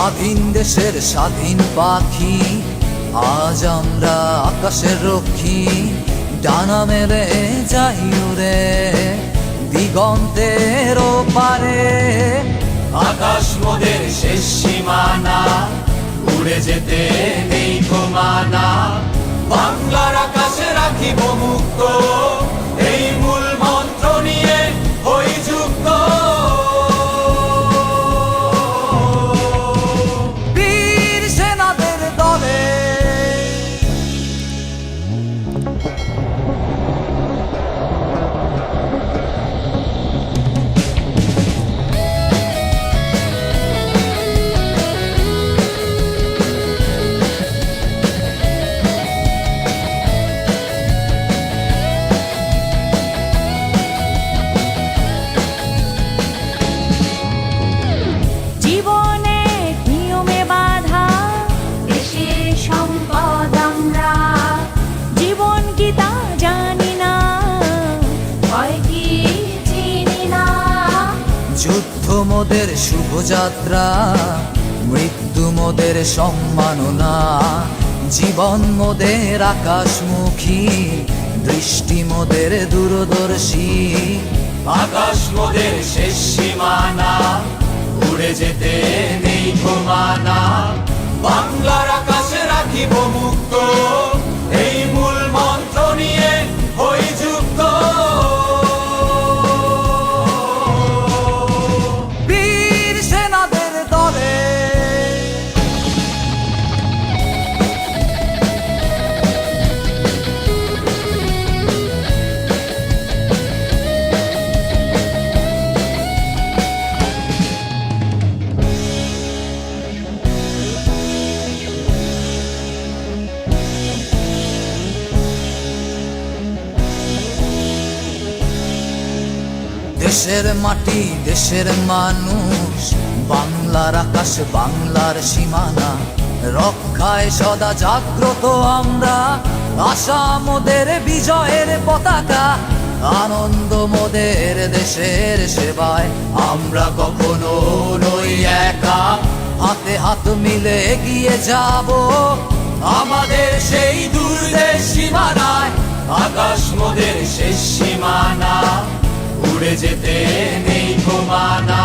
স্বাধীন দেশের স্বাধীন পাখি, আজ আমরা আকাশের রক্ষী। ডানা মেলে যাই উড়ে দিগন্তের ওপারে, আকাশ মোদের শেষ সীমানা, উড়ে যেতে নেই মানা। বাংলার আকাশে রাখিব মুক্ত, এই মূল মন্ত্র নিয়ে হই যুক্ত। বীর সেনাদের দলে যুদ্ধ মোদের শুভযাত্রা, মৃত্যু মোদের সম্মাননা। জীবন মোদের আকাশমুখী, দৃষ্টি মোদের দূরদর্শী। আকাশ মোদের শেষ সীমানা, উড়ে যেতে নেই মানা। বাংলার আকাশে রাখিব মুক্ত, এই মূল মন্ত্র নিয়ে হই যুক্ত। বীর সেনাদের দলে দেশের মাটি দেশের মানুষ, বাংলার আকাশ বাংলার সীমানা। রক্ষায় সদা জাগ্রত আমরা, আশা মোদের বিজয়ের পতাকা। আনন্দ মোদের দেশের সেবায়, আমরা কখনো নই একা। হাতে হাত মিলে এগিয়ে যাব আমাদের সেই দূরদেশ সীমানায়। আকাশ মোদের শেষ সীমানা, উড়ে যেতে নেই মানা।